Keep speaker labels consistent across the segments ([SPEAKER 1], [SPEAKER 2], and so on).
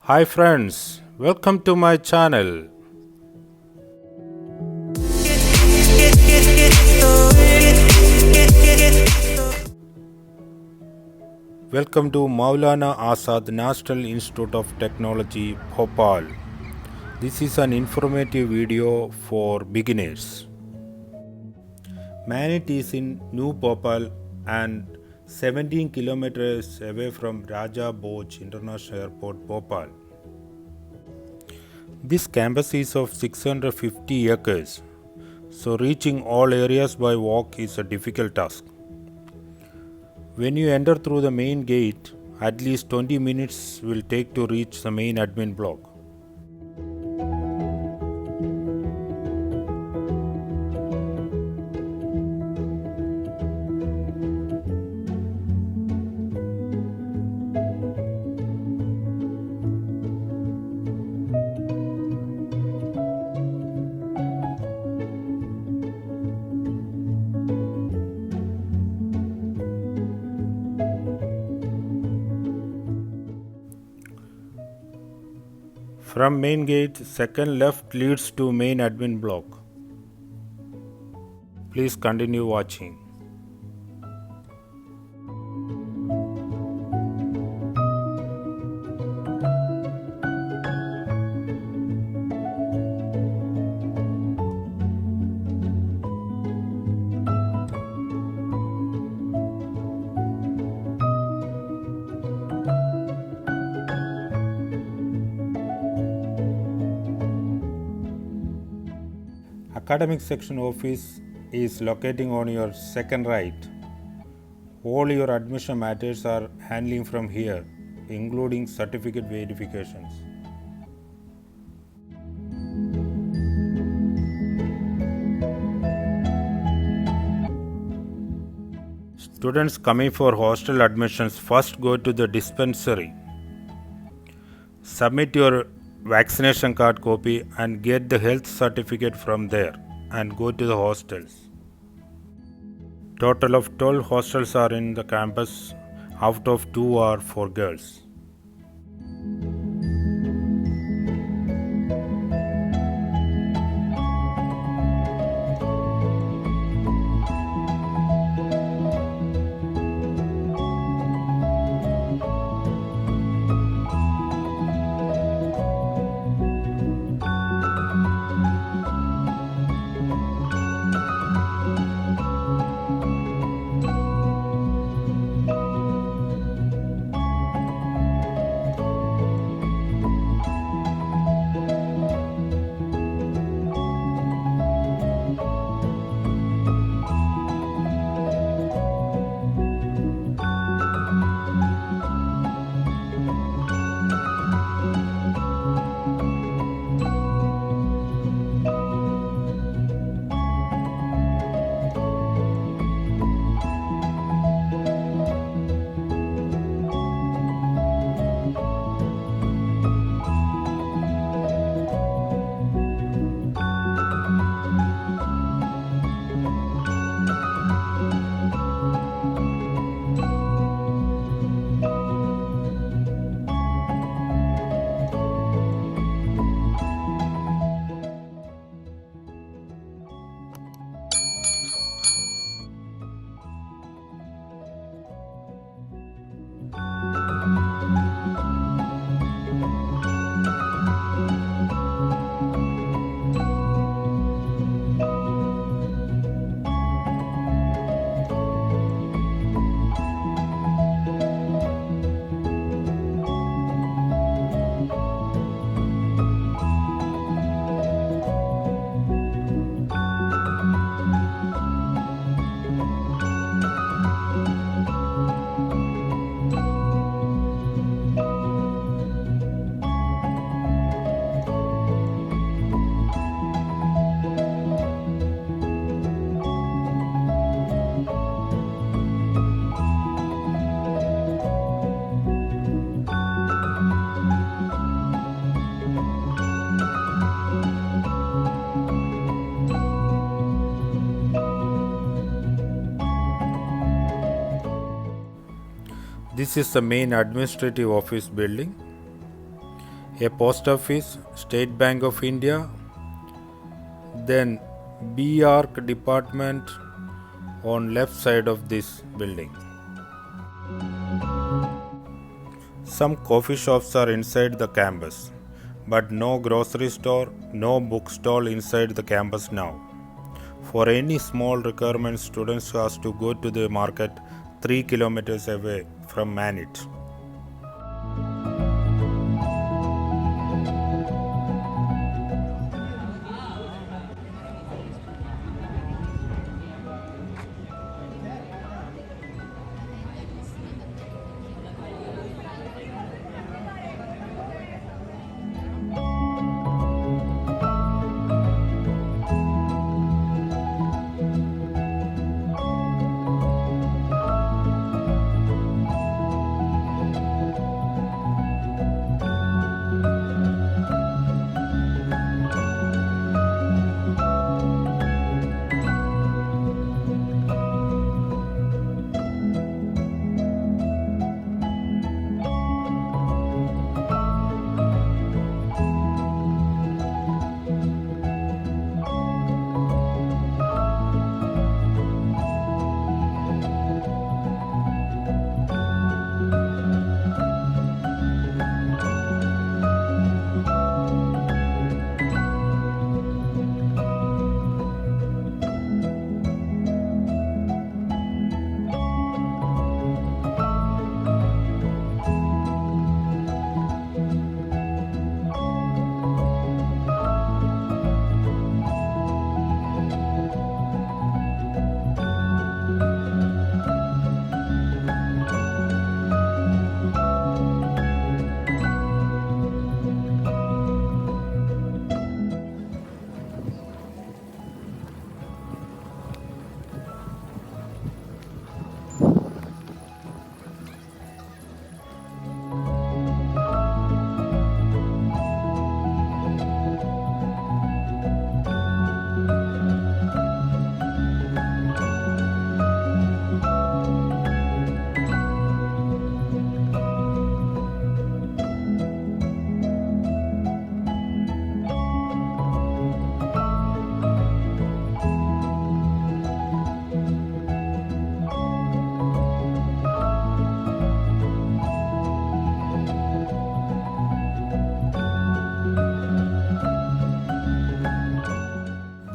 [SPEAKER 1] Hi friends, welcome to my channel. Welcome to Maulana Azad National Institute of Technology, Bhopal. This is an informative video for beginners. Manit is in New Bhopal and 17 kilometers away from Raja Bhoj International Airport, Bhopal. This campus is of 650 acres, so reaching all areas by walk is a difficult task. When you enter through the main gate, at least 20 minutes will take to reach the main admin block. From main gate, second left leads to main admin block. Please continue watching. Academic section office is locating on your second right. All your admission matters are handling from here, including certificate verifications. Students coming for hostel admissions first go to the dispensary. Submit your vaccination card copy and get the health certificate from there and go to the hostels. Total of 12 hostels are in the campus, out of 2 are for girls. This is the main administrative office building. a post office, State Bank of India, then B-Arc department on left side of this building. Some coffee shops are inside the campus, but no grocery store, no bookstall inside the campus now. For any small requirement, students has to go to the market 3 kilometers away from Manit.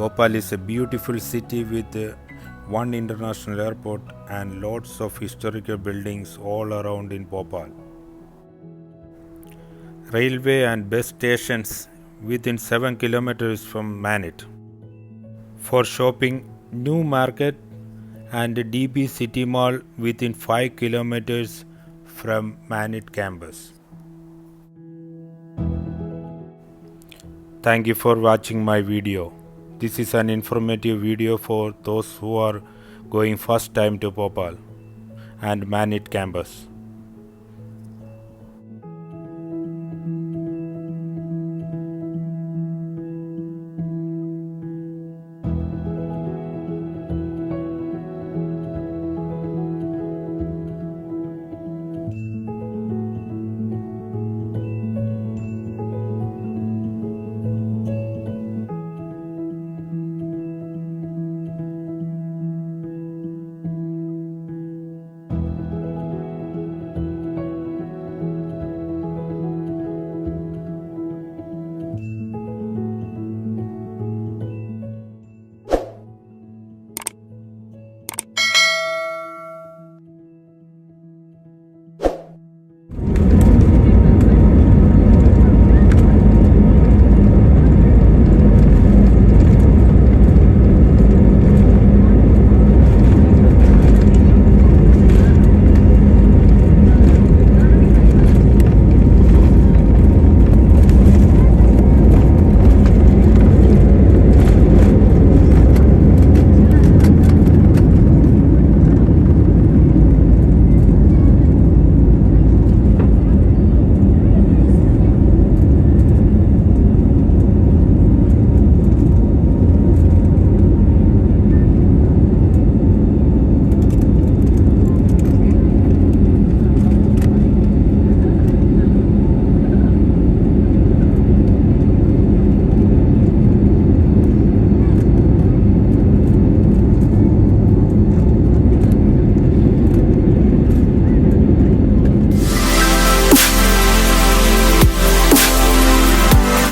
[SPEAKER 1] Bhopal is a beautiful city with one international airport and lots of historical buildings all around in Bhopal. Railway and bus stations within 7 kilometers from Manit. For shopping, New Market and DB City Mall within 5 kilometers from Manit campus. Thank you for watching my video. This is an informative video for those who are going first time to Bhopal and Manit campus.